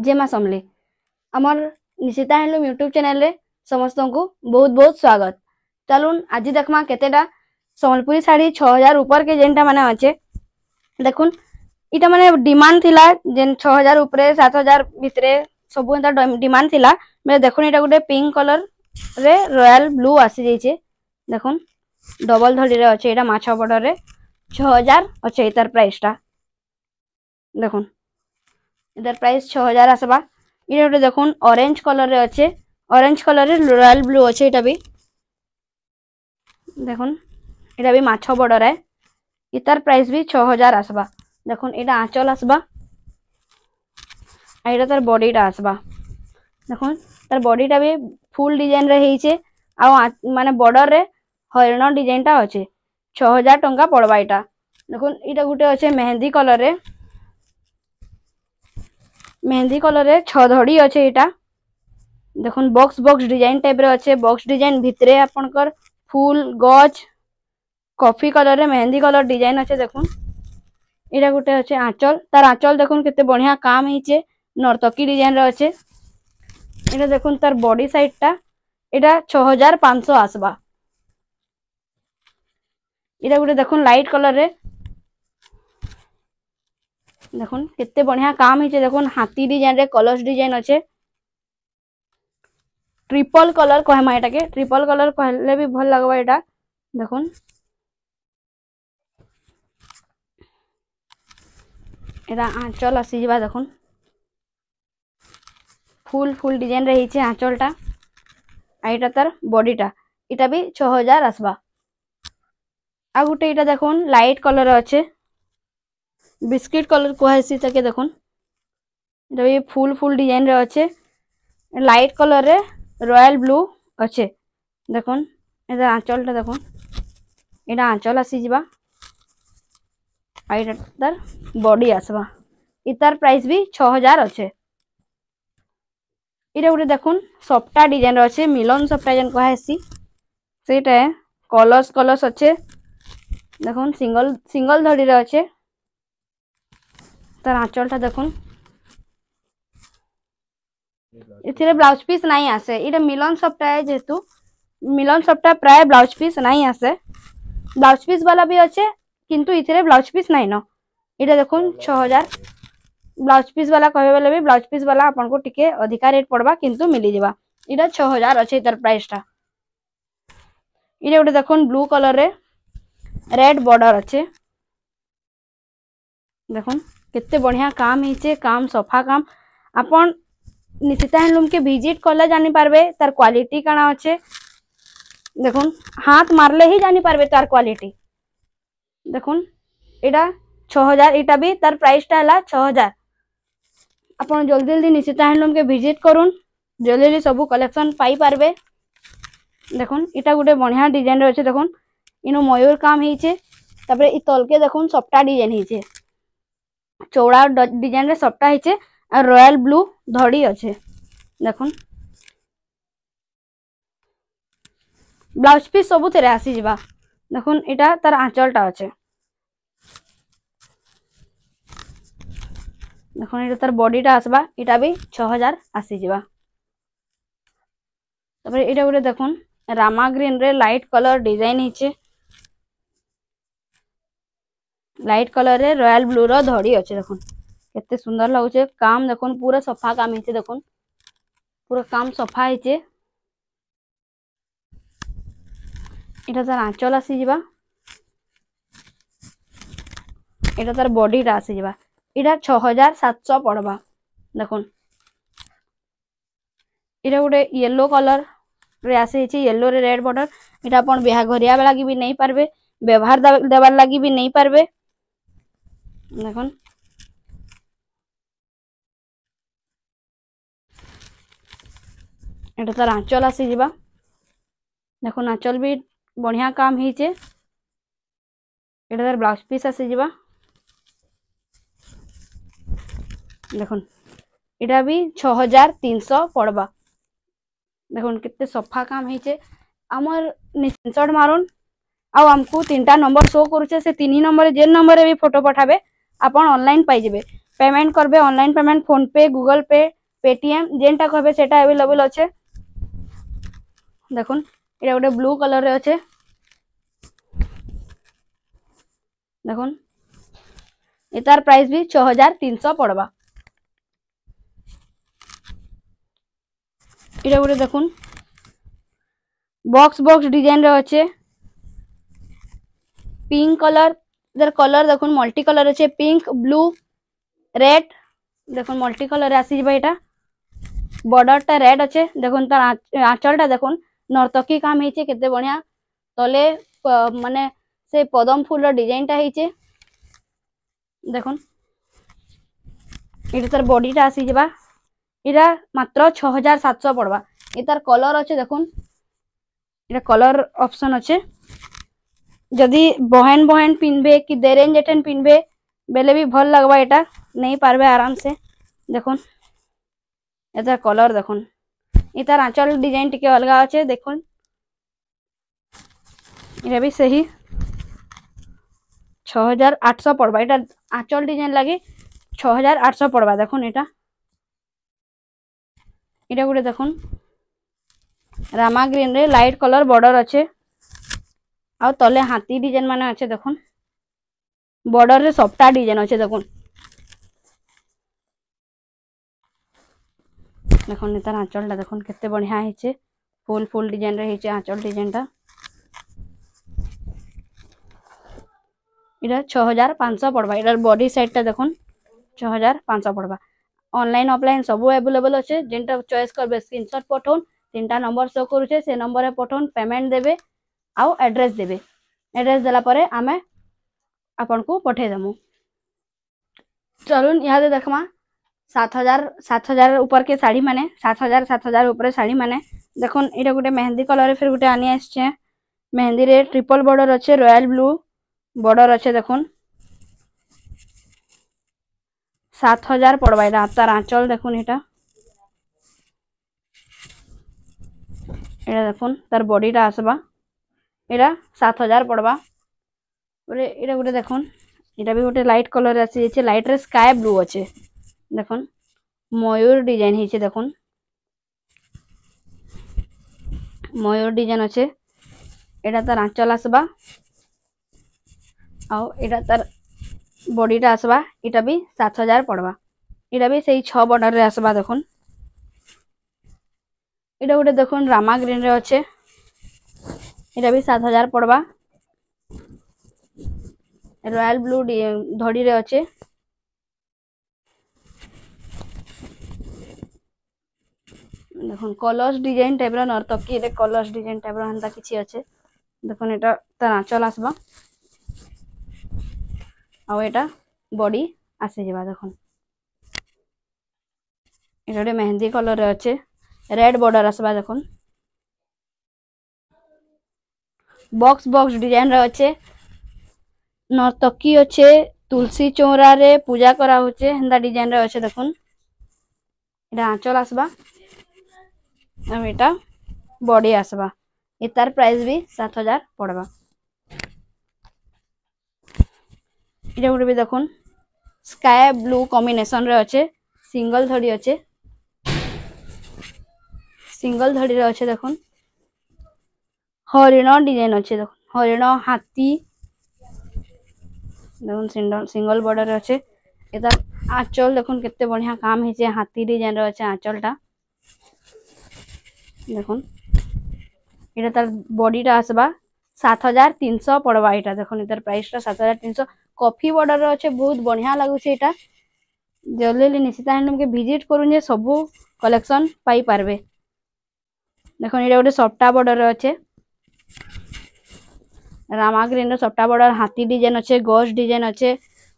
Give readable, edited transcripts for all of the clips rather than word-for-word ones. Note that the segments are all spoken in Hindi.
जय मां समले आमर निशिता हैंडलूम यूट्यूब चैनल रे समस्त को बहुत बहुत स्वागत। चलून आज देखमा केतेटा संबलपुरी साड़ी 6000 ऊपर के जेनटा माने अच्छे देखुन इटा माने डिमांड थिला जेन 6000 ऊपर 7000 भितरे सब एंता डिमांड थिला मैं देखुन इटा गुटे पिंक कलर रे रॉयल ब्लू आसी जाइछे। देखुन डबल धड़ी रे अच्छे इटा माछा बॉर्डर रे 6000 अच्छे इतार प्राइस टा देखुन इधर प्राइस 6000 आसबा। ये गोटे देखुन ऑरेंज कलर रे अच्छे ऑरेंज कलर रे रॉयल ब्लू अच्छे इटा भी देखुन इटा भी माछो बॉर्डर है इतार प्राइस भी 6000 आसबा। देखुन इटा आंचल आसबा इटा तार बॉडीटा आसबा। देखुन तार बॉडीटा भी फुल डिजाइन रे हेइचे आ माने बॉर्डर रे हरिण डिजाइन टा अच्छे 6000 टंका पड़बा। इटा देखुन इटा गुटे अच्छे मेहंदी कलर रे 6 धड़ी अच्छे इटा देखुन बॉक्स बॉक्स डिजाइन टाइप रे अच्छे बॉक्स डिजाइन भितरे आपनकर फूल गज कॉफी कलर रे मेहंदी कलर डिजाइन अच्छे। देखुन इटा गुटे अच्छे आंचल तार आंचल देखुन केते बढ़िया काम हेइचे नर्तकी डिजाइन रे अच्छे। इटा देखुन तार बॉडी साइड टा इटा 6500 आसबा। इटा गुटे देखुन लाइट कलर रे देखुन केते बढ़िया काम हेइचे। देखुन हाथी डिजाइन रे कलर्स डिजाइन अच्छे ट्रिपल कलर कहमा एटा के ट्रिपल कलर कहले भी भल लागबा। एटा देखुन एटा आंचल आसी जिबा देखुन फुल फुल डिजाइन रे हेइचे आंचलटा आइटा तार बॉडीटा इटा भी 6000 आसबा। आ गुटे इटा देखुन लाइट कलर अच्छे बिस्किट कलर कहसी तके देखुन इटा भी फुल फुल डिजाइन रे अच्छे लाइट कलर रे रॉयल ब्लू अच्छे। देखुन एटा आंचलटा देखुन इटा आंचल आसी जिबा आइटा तार बॉडी आसबा इतार प्राइस भी 6000 अच्छे। इटा गुटे देखुन सप्ता डिजाइन रे अच्छे मिलन सप्ता जेन कहसी सेटा कलर्स कलर्स अच्छे। देखुन सिंगल सिंगल धड़ी रे अच्छे तार आंचलटा देखुन इथिरे ब्लाउज पीस नहीं आसे इटा मिलन सप्ता है जेतु मिलन सप्ता प्राय ब्लाउज पीस नहीं आसे ब्लाउज पीस वाला भी अच्छे किंतु इथिरे ब्लाउज पीस नहीं न। इटा देखुन 6000 ब्लाउज पीस वाला कहबे बेले भी ब्लाउज पीस वाला आपन को टिके अधिका रेट पड़बा किंतु मिली जिबा। इटा 6000 अच्छे इतार प्राइस टा। इटा गोटे देखुन ब्लू कलर रे रेड बॉर्डर अच्छे देखुन केते बढ़िया काम हेइचे काम सफा काम आपन निशिता हैंडलूम के विजिट करले जानि पारबे तार क्वालिटी काना अच्छे। देखुन हाथ मारले ही जानि पारबे तार क्वालिटी। देखुन इटा 6000 इटा भी तार प्राइस टा हला 6000। आपन जल्दी जल्दी निशिता हैंडलूम के विजिट करून जल्दी जल्दी सब कलेक्शन पाई पारबे। देखुन इटा गुटे बढ़िया डिजाइन रे अच्छे देखुन इनो मयूर काम हेइचे तापरे इ तलके देखुन सप्ता डिजाइन हेइचे चौड़ा डिजाइन रे सप्ता हेइचे आ रॉयल ब्लू धड़ी अच्छे। देखुन ब्लाउज पीस सब तेरे आसी जिबा। देखुन इटा तार आंचलटा अच्छे देखुन इटा तार बॉडीटा आसबा इटा भी 6000 आसी जिबा। तापरे इटा गुटे देखुन रामा ग्रीन रे लाइट कलर डिजाइन हेइचे लाइट कलर रे रॉयल ब्लू रो धड़ी अच्छे। देखुन केते सुंदर लागुचे काम देखुन पूरा सफा काम हेइचे देखुन पूरा काम सफा हेइचे। इटा तार आंचल आसी जिबा इटा तार बॉडीटा आसी जिबा इटा 6700 पड़बा। देखुन इटा गुटे येलो कलर रे आसी हेइचे येलो रे रेड बॉर्डर इटा अपन बिहा घरिया वाला की भी नहीं पारबे व्यवहार देवार लागी भी नहीं पारबे। देखुन एटा तार आंचल आसी जिबा। देखुन आंचल भी बढ़िया काम हेइचे एटा तार ब्लाउज पीस आसी जिबा। देखुन इटा भी 6300 पड़बा। देखुन केते सफा काम हेइचे हमर स्क्रीनशॉट मारुन आ हमको 3टा नंबर शो करूचे से 3 नंबर जे नंबर रे भी फोटो पठाबे अपन ऑनलाइन पाई जेबे। पेमेंट करबे ऑनलाइन पेमेंट फोन पे गूगल पे पेटीएम जेनटा कहबे सेटा अवेलेबल अच्छे देखुन एटा गोटे ब्लू कलर रे अच्छे देखुन एतार प्राइस भी 6300 पड़वा एटा गोटे देखुन बॉक्स बॉक्स डिजाइन रे अच्छे पिंक कलर इधर कलर देखुन मल्टी कलर अच्छे पिंक ब्लू रेड देखुन मल्टी कलर आसी जबा एटा बॉर्डर टा रेड अच्छे देखुन तार आंचल टा देखुन नर्तकी काम हेचे केते बढ़िया तले माने से पदम फूल रो डिजाइन टा हेचे देखुन एटा तार बॉडी टा आसी जबा एटा मात्र 6700 पड़वा एतार कलर अच्छे देखुन एटा कलर ऑप्शन अच्छे जदि बहन बहन पिनबे कि देरेन जेटेन पिनबे बेले भी भल लगवा एटा नहीं पारबे आराम से देखुन एतार कलर देखुन एतार आंचल डिजाइन टिके अलगा अच्छे देखुन एटा भी सही 6800 पड़वा एटा आंचल डिजाइन लगे 6800 पड़वा देखुन एटा एटा गोटे देखुन रामा ग्रीन रे लाइट कलर बॉर्डर अच्छे आ तले हाथी डिजाइन माने अच्छे देखुन बॉर्डर रे सफ्टा डिजाइन अच्छे देखुन देखुन तार आंचल टा देखुन केते बढ़िया हेचे फुल फुल डिजाइन रे हेचे आंचल डिजाइन टा इधर 6500 पड़वा इधर बॉडी साइड टा देखुन 6500 पड़वा ऑनलाइन ऑफलाइन सब अवेलेबल अच्छे जेनटा चॉइस करबे स्क्रीनशॉट पठौन तीनटा नंबर शो करूचे से नंबर रे पठौन पेमेंट देबे आउ एड्रेस देबे एड्रेस देला परे आमे आपन को पठे देमु चलुन यहाँ दे देखमा 7000 ऊपर के साड़ी माने 7000 ऊपर साड़ी माने देखुन एटा गोटे मेहंदी कलर फिर गोटे आनी आछे मेहंदी रे ट्रिपल बॉर्डर अच्छे रॉयल ब्लू बॉर्डर अच्छे देखुन 7000 पड़वा एटा तार आंचल देखुन एटा देखुन तार बॉडी टा आसबा एटा 7000 पड़वा एटा गोटे देखुन एटा भी गोटे लाइट कलर आसी छे लाइट रे स्काई ब्लू अच्छे देखुन मयूर डिजाइन हेचे देखुन मयूर डिजाइन अच्छे एटा तार आंचल आसबा आउ एटा तार बॉडी टा आसबा एटा भी 7000 पड़वा एटा भी सही 6 बॉर्डर रे आसबा देखुन एटा गोटे देखुन रामा ग्रीन रे अच्छे एटा भी 7000 पड़वा रॉयल ब्लू धड़ी रे अच्छे देखुन कलर्स डिजाइन टाइप रो नर्तकी रे कलर्स डिजाइन टाइप रो हंता किछि अच्छे देखुन एटा तार आंचल आसबा आउ एटा बॉडी आसी जबा देखुन एटा गोटे मेहंदी कलर रे अच्छे रेड बॉर्डर आसबा देखुन बॉक्स बॉक्स डिजाइन रे अच्छे नर्तकी अच्छे तुलसी चौरा रे पूजा करा होचे हंदा डिजाइन रे अच्छे देखुन एटा आंचल आसबा आ एटा बॉडी आसबा एतार प्राइस भी 7000 पड़वा एटा गोटे भी देखुन स्काई ब्लू कॉम्बिनेशन रे अच्छे सिंगल धड़ी अच्छे सिंगल धड़ी रे अच्छे देखुन हरिण डिजाइन अच्छे देखुन हरिण हाथी देखुन सिंगल बॉर्डर रे अच्छे एता आंचल देखुन केते बढ़िया काम हेचे हाथी डिजाइन रे अच्छे आंचल टा देखुन एटा तार बॉडी टा आसबा 7300 पड़वा एटा देखुन इधर प्राइस टा 7300 कॉफी बॉर्डर रे अच्छे बहुत बढ़िया लागुचे एटा जल्दी निश्चिता हैंडलूम के विजिट करूँ जे सबू कलेक्शन पाई पारबे देखुन एटा गोटे सफ्टा बॉर्डर रे अच्छे रामा ग्रीन रो सफ्टा बॉर्डर हाथी डिजाइन अच्छे गज डिजाइन अच्छे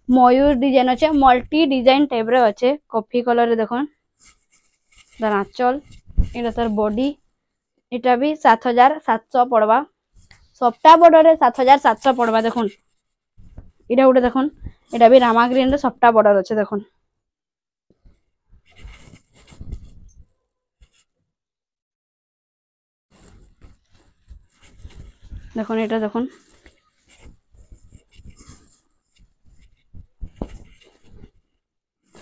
मयूर डिजाइन अच्छे मल्टी डिजाइन टाइप रे अच्छे कॉफी कलर रे देखुन तार आंचल एटा तार बॉडी एटा भी 7700 पड़वा सफ्टा बॉर्डर रे 7700 पड़वा देखुन एटा गोटे देखुन एटा भी रामा ग्रीन रे सफ्टा बॉर्डर अच्छे देखुन देखुन एटा देखुन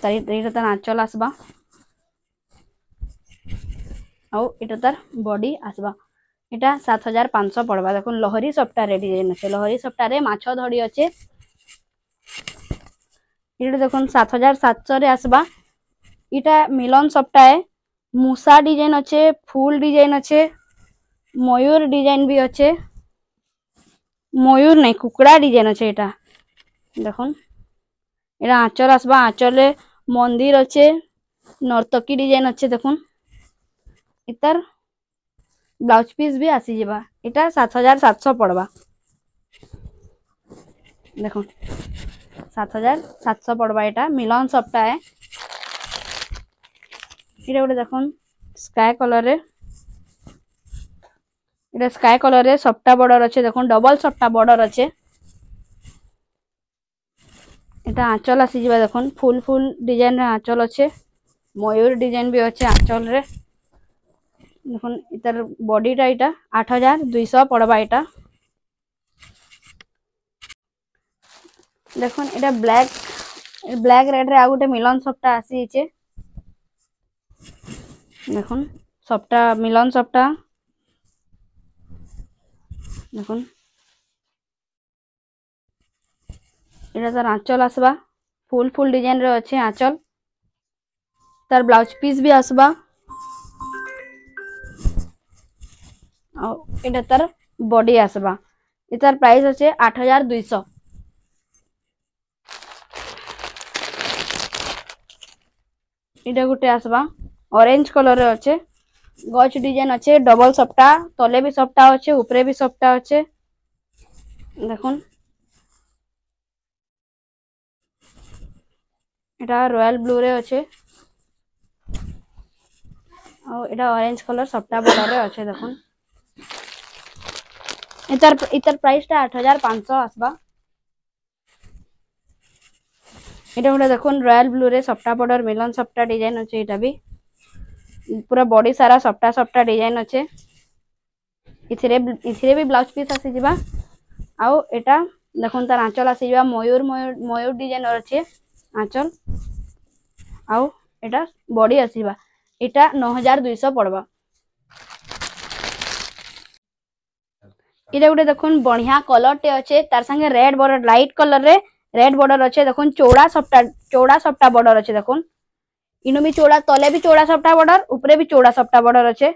तार तार आंचल आसबा आउ इटा तार बॉडी आसबा इटा 7500 पड़वा। देखो लहरी सप्ताह डिजाइन अच्छे लहरी सप्ताह माछ धड़ी अच्छे इटा देखो 7700 रे आसबा। इटा मिलन सप्ताह मूसा डिजाइन अच्छे फूल डिजाइन अच्छे मयूर डिजाइन भी अच्छे मयूर नहीं कुकड़ा डिजाइन अच्छे इटा देखो इटा आंचल आसबा आंचल मंदिर अच्छे नर्तकी डिजाइन अच्छे देखो इतार ब्लाउज पीस भी आसी जावा इटा 7700 पड़वा। देखो 7700 पड़वा इटा मिलन सप्ताह है इटा गोटे देखो स्काई कलर रे इटा स्काई कलर रे सप्ताह बॉर्डर अच्छे देखो डबल सप्ताह बॉर्डर अच्छे इटा आंचल आसी जावा देखो फुल फुल डिजाइन रे आंचल अच्छे मयूर डिजाइन भी अच्छे आंचल रे देखो इतार बॉडी टा इटा 8200 पड़वा इटा देखो इटा ब्लैक रेड रे आ गोटे मिलन सप्ताह आसी छे देखो सप्ताह मिलन सप्ताह देखो इटा तार आंचल आसबा फुल फुल डिजाइन रे अच्छे आंचल तार ब्लाउज पीस भी आसबा इटा तार बॉडी आसबा इतार प्राइस अच्छे 8200। इटा गोटे आसबा ऑरेंज कलर रे अच्छे गच डिजाइन अच्छे डबल सप्ताह तले भी सप्ताह अच्छे ऊपरे भी सप्ताह अच्छे देखो इटा रॉयल ब्लू रे अच्छे और इटा ऑरेंज कलर सप्ताह बॉर्डर रे अच्छे देखो इतर प्राइस टा 8500 आसबा। इटा गोटे देखो रॉयल ब्लू रे सप्ताह बॉर्डर मिलन सप्ताह डिजाइन अच्छे इटा भी पूरा बॉडी सारा सप्ताह सप्ताह डिजाइन अच्छे इथिरे भी ब्लाउज पीस आसी जिबा आउ एटा देखो तार आंचल आसी जिबा मयूर मयूर मयूर डिजाइन अच्छे आंचल आउ एटा बॉडी आसीबा इटा 9200 पड़वा। इटा गोटे देखो बढ़िया कलर टे अच्छे तार संगे रेड बॉर्डर लाइट कलर रे रेड बॉर्डर अच्छे देखो चौड़ा सप्ताह बॉर्डर अच्छे देखो इनु भी चौड़ा तले भी चौड़ा सप्ताह बॉर्डर ऊपरे भी चौड़ा सप्ताह बॉर्डर अच्छे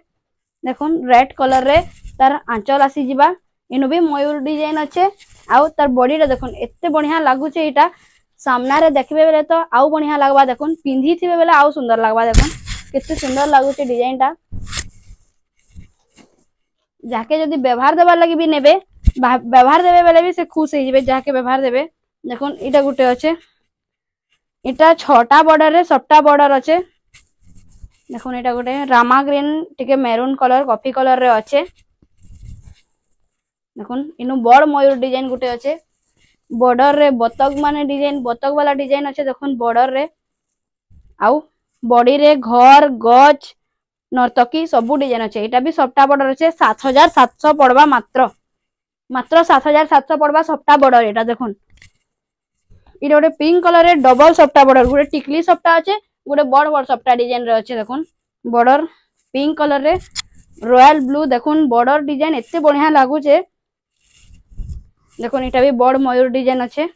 देखो रेड कलर रे तार आंचल आसी जिबा इनु भी मयूर डिजाइन अच्छे आउ तार बॉडी रे देखो एते बढ़िया लागुचे इटा सामना रे देखबे बेले तो आउ बढ़िया लागबा देखो पिंधी थिबे बेले आउ सुंदर लागबा देखो केते सुंदर लागुचे डिजाइन टा जाके जदी व्यवहार देबार लगी भी नेबे व्यवहार देबे बेले भी से खुश हो जिबे जाके व्यवहार देबे देखो इटा गुटे अच्छे इटा 6टा बॉर्डर रे 7टा बॉर्डर अच्छे देखो इटा गुटे रामा ग्रीन टिके मेरून कलर कॉफी कलर रे अच्छे देखो इनु बड़ मयूर डिजाइन गुटे अच्छे बॉर्डर रे बतक माने डिजाइन बतक वाला डिजाइन अच्छे देखो बॉर्डर रे आउ बॉडी रे घर गच नर्तकी सबू डिजाइन अच्छे इटा भी सप्ताह बॉर्डर अच्छे 7700 पड़वा मात्र 7700 पड़वा सप्ताह बॉर्डर इटा देखो इटा गोटे पिंक कलर रे डबल सप्ताह बॉर्डर गोटे टिकली सप्ताह अच्छे गोटे बड़ बड़ सप्ताह डिजाइन रे अच्छे देखो बॉर्डर पिंक कलर रे रॉयल ब्लू देखो बॉर्डर डिजाइन एते बढ़िया लागुचे देखो इटा भी बड़ मयूर डिजाइन अच्छे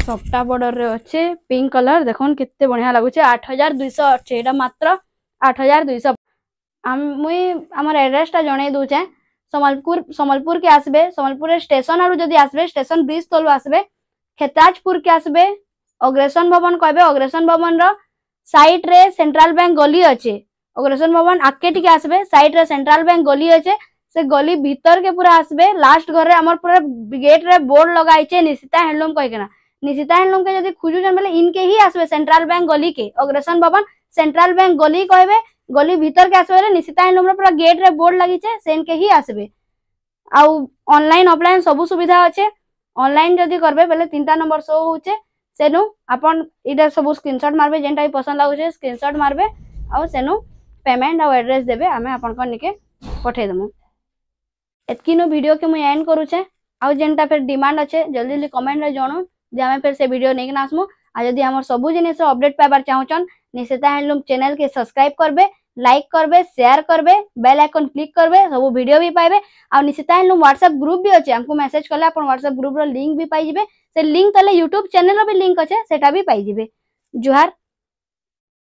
सप्ताह बॉर्डर रे अच्छे पिंक कलर देखो कितने बढ़िया लगुचे 8200 अच्छे एटा मात्र 8200। मुई हमर एड्रेस टा जणे दूचे समलपुर के आसबे समलपुर स्टेशन आरु जदी आसबे स्टेशन ब्रिज तलु आसबे खेताजपुर के आसबे अग्रसेन भवन कहबे अग्रसेन भवन रो साइड रे सेंट्रल बैंक गली अच्छे अग्रसेन भवन आके टिके आसबे साइड रे सेंट्रल बैंक गली अच्छे से गली भीतर के पूरा आसबे लास्ट घर रे हमर पूरा गेट रे बोर्ड लगाई छे निशिता हैंडलूम कह केना निशिता हैंडलूम के जदी खुजुजन बेले इनके ही आसबे सेंट्रल बैंक गली के अग्रसेन भवन सेंट्रल बैंक गली कहबे गली भीतर के आसबे निशिता हैंडलूम रे पूरा गेट रे बोर्ड लागि छे सेन के ही आसबे आउ ऑनलाइन ऑफलाइन सब सुविधा अच्छे ऑनलाइन जदी करबे बेले 3टा नंबर शो होचे सेनु अपन इधर सब स्क्रीनशॉट मारबे जेनटा पसंद लागुचे स्क्रीनशॉट मारबे आउ सेनु पेमेंट आउ एड्रेस देबे आमे अपन को निके पठे दमु एतकिनो वीडियो के मुई एंड करूचे आउ जेनटा फिर डिमांड अच्छे जल्दी जल्दी कमेंट रे जणो जे आमे फिर से वीडियो नेक नासमु आ जदि हमर सब जिनिस अपडेट पाइबार चाहछन निशिता हैंडलूम चैनल के सब्सक्राइब करबे, लाइक करबे, शेयर करबे, बेल आइकन क्लिक करबे, सब वीडियो भी पाइबे। आ निशिता हैंडलूम व्हाट्सएप ग्रुप भी अच्छे, हमको मैसेज कले अपन व्हाट्सएप ग्रुप रो लिंक भी पाई जिबे। से लिंक तले यूट्यूब चैनल रो भी लिंक अच्छे, सेटा भी पाई जिबे। जुहार।